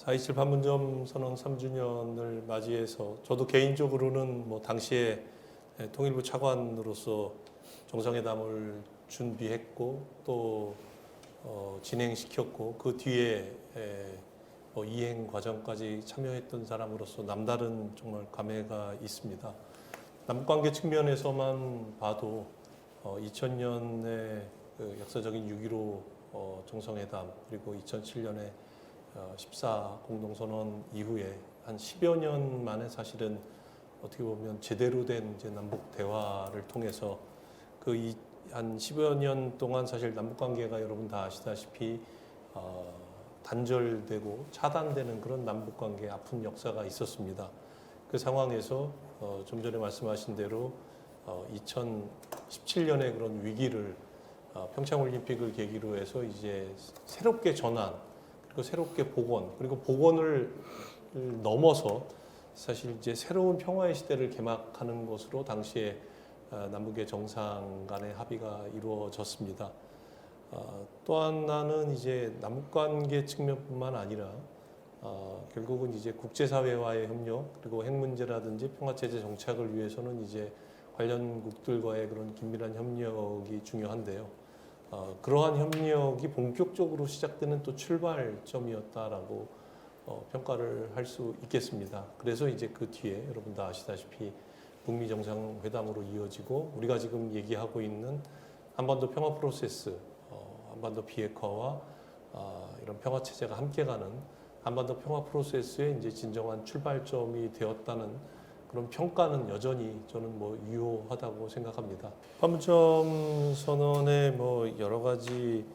4.27 판문점 선언 3주년을 맞이해서 저도 개인적으로는 뭐 당시에 통일부 차관으로서 정상회담을 준비했고 또 진행시켰고 그 뒤에 뭐 이행 과정까지 참여했던 사람으로서 남다른 정말 감회가 있습니다. 남북관계 측면에서만 봐도 2000년에 그 역사적인 6.15 정상회담 그리고 2007년에 14 공동선언 이후에 한 10여 년 만에 사실은 어떻게 보면 제대로 된 이제 남북 대화를 통해서 그 한 10여 년 동안 사실 남북 관계가 여러분 다 아시다시피 단절되고 차단되는 그런 남북 관계 아픈 역사가 있었습니다. 그 상황에서 좀 전에 말씀하신 대로 2017년의 그런 위기를 평창 올림픽을 계기로 해서 이제 새롭게 전환 그리고 새롭게 복원 그리고 복원을 넘어서 사실 이제 새로운 평화의 시대를 개막하는 것으로 당시에 남북의 정상 간의 합의가 이루어졌습니다. 또 하나는 이제 남북관계 측면뿐만 아니라 결국은 이제 국제사회와의 협력 그리고 핵 문제라든지 평화체제 정착을 위해서는 이제 관련국들과의 그런 긴밀한 협력이 중요한데요. 그러한 협력이 본격적으로 시작되는 또 출발점이었다라고 평가를 할 수 있겠습니다. 그래서 이제 그 뒤에 여러분 다 아시다시피 북미 정상회담으로 이어지고 우리가 지금 얘기하고 있는 한반도 평화 프로세스, 한반도 비핵화와 이런 평화 체제가 함께 가는 한반도 평화 프로세스의 이제 진정한 출발점이 되었다는 그런 평가는 여전히 저는 뭐 유효하다고 생각합니다. 판문점 선언에 뭐 여러 가지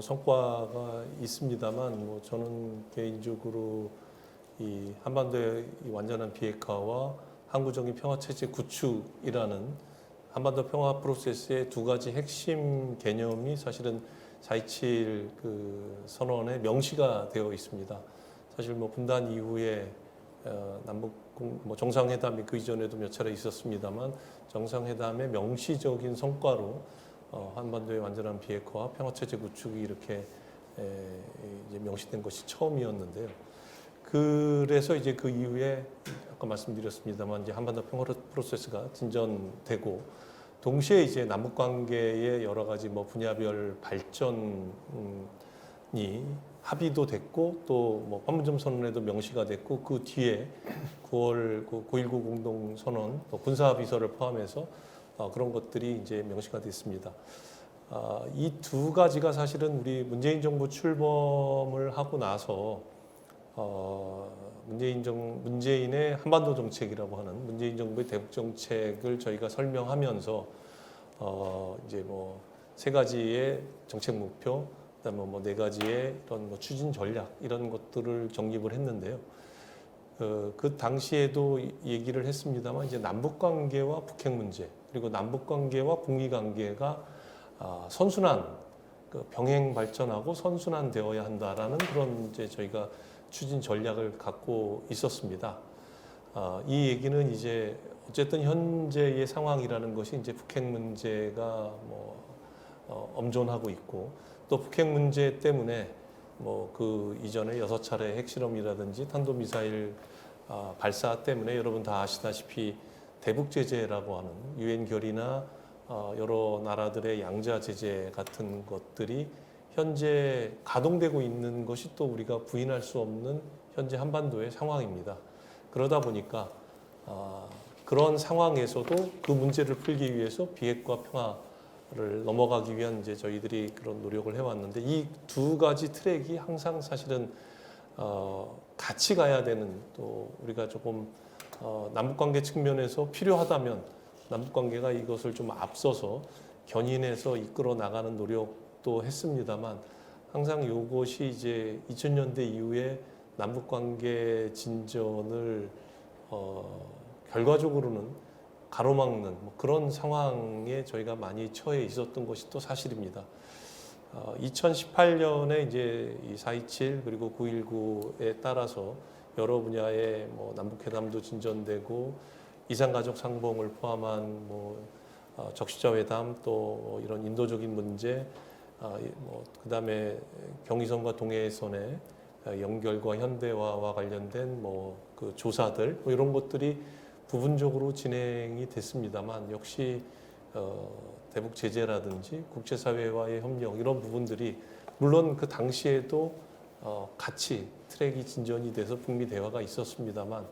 성과가 있습니다만 뭐 저는 개인적으로 이 한반도의 이 완전한 비핵화와 항구적인 평화체제 구축이라는 한반도 평화 프로세스의 두 가지 핵심 개념이 사실은 4.27 그 선언에 명시가 되어 있습니다. 사실 뭐 분단 이후에 남북 뭐 정상회담이 그 이전에도 몇 차례 있었습니다만 정상회담의 명시적인 성과로 한반도의 완전한 비핵화와 평화체제 구축이 이렇게 이제 명시된 것이 처음이었는데요. 그래서 이제 그 이후에 아까 말씀드렸습니다만 이제 한반도 평화 프로세스가 진전되고 동시에 이제 남북 관계의 여러 가지 뭐 분야별 발전이 합의도 됐고 또 뭐 판문점 선언에도 명시가 됐고 그 뒤에 9월 9.19 공동 선언 또 군사 비서를 포함해서 그런 것들이 이제 명시가 됐습니다. 이 두 가지가 사실은 우리 문재인 정부 출범을 하고 나서 문재인의 한반도 정책이라고 하는 문재인 정부의 대북 정책을 저희가 설명하면서 이제 뭐 세 가지의 정책 목표, 그다음에 뭐 네 가지의 이런 뭐 추진 전략 이런 것들을 정립을 했는데요. 그 당시에도 얘기를 했습니다만 이제 남북 관계와 북핵 문제 그리고 남북 관계와 북미 관계가 선순환 병행 발전하고 선순환되어야 한다라는 그런 이제 저희가 추진 전략을 갖고 있었습니다. 이 얘기는 이제 어쨌든 현재의 상황이라는 것이 이제 북핵 문제가 뭐 엄존하고 있고 또 북핵 문제 때문에 뭐 그 이전에 6차례 핵실험이라든지 탄도미사일 발사 때문에 여러분 다 아시다시피 대북 제재라고 하는 유엔 결의나 여러 나라들의 양자 제재 같은 것들이 현재 가동되고 있는 것이 또 우리가 부인할 수 없는 현재 한반도의 상황입니다. 그러다 보니까 그런 상황에서도 그 문제를 풀기 위해서 비핵화 평화를 넘어가기 위한 이제 저희들이 그런 노력을 해왔는데 이 두 가지 트랙이 항상 사실은 같이 가야 되는 또 우리가 조금 남북관계 측면에서 필요하다면 남북관계가 이것을 좀 앞서서 견인해서 이끌어 나가는 노력도 했습니다만 항상 이것이 이제 2000년대 이후에 남북관계 진전을 결과적으로는 가로막는 뭐 그런 상황에 저희가 많이 처해 있었던 것이 또 사실입니다. 2018년에 이제 이 4.27 그리고 9.19에 따라서 여러 분야의 뭐 남북회담도 진전되고 이산가족 상봉을 포함한 뭐 적시자 회담 또 이런 인도적인 문제 뭐 그다음에 경의선과 동해선의 연결과 현대화와 관련된 뭐 그 조사들 뭐 이런 것들이 부분적으로 진행이 됐습니다만 역시 대북 제재라든지 국제사회와의 협력 이런 부분들이 물론 그 당시에도 같이 트랙이 진전이 돼서 북미 대화가 있었습니다만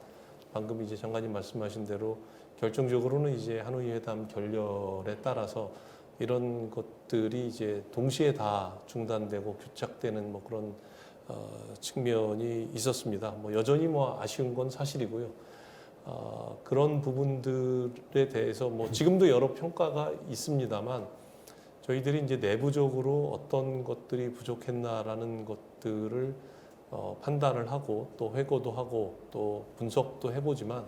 방금 이제 장관님 말씀하신 대로 결정적으로는 이제 하노이 회담 결렬에 따라서 이런 것들이 이제 동시에 다 중단되고 교착되는 뭐 그런 측면이 있었습니다. 뭐 여전히 뭐 아쉬운 건 사실이고요. 그런 부분들에 대해서 뭐 지금도 여러 평가가 있습니다만 저희들이 이제 내부적으로 어떤 것들이 부족했나라는 것들을 판단을 하고 또 회고도 하고 또 분석도 해보지만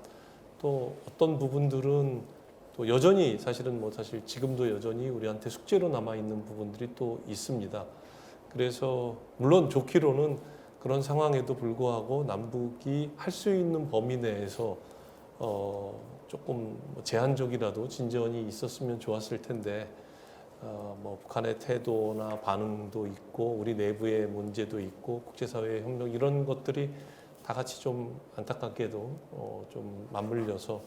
또 어떤 부분들은 또 여전히 사실은 뭐 사실 지금도 여전히 우리한테 숙제로 남아 있는 부분들이 또 있습니다. 그래서 물론 좋기로는 그런 상황에도 불구하고 남북이 할 수 있는 범위 내에서 조금 제한적이라도 진전이 있었으면 좋았을 텐데 뭐 북한의 태도나 반응도 있고 우리 내부의 문제도 있고 국제사회의 협력 이런 것들이 다 같이 좀 안타깝게도 좀 맞물려서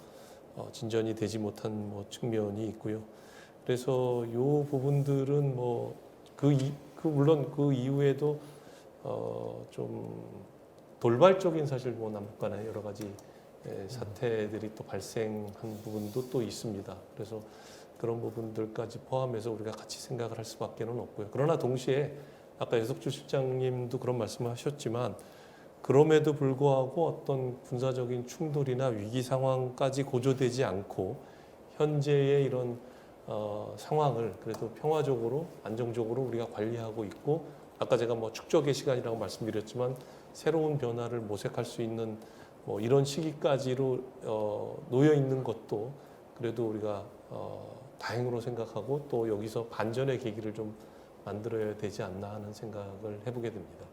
진전이 되지 못한 뭐 측면이 있고요. 그래서 요 부분들은 뭐 물론 그 이후에도 좀 돌발적인 사실 뭐 남북 간의 여러 가지 사태들이 또 발생한 부분도 또 있습니다. 그래서 그런 부분들까지 포함해서 우리가 같이 생각을 할 수밖에는 없고요. 그러나 동시에 아까 여석주 실장님도 그런 말씀을 하셨지만 그럼에도 불구하고 어떤 군사적인 충돌이나 위기 상황까지 고조되지 않고 현재의 이런 상황을 그래도 평화적으로 안정적으로 우리가 관리하고 있고 아까 제가 뭐 축적의 시간이라고 말씀드렸지만 새로운 변화를 모색할 수 있는 뭐 이런 시기까지로 놓여 있는 것도 그래도 우리가 다행으로 생각하고 또 여기서 반전의 계기를 좀 만들어야 되지 않나 하는 생각을 해보게 됩니다.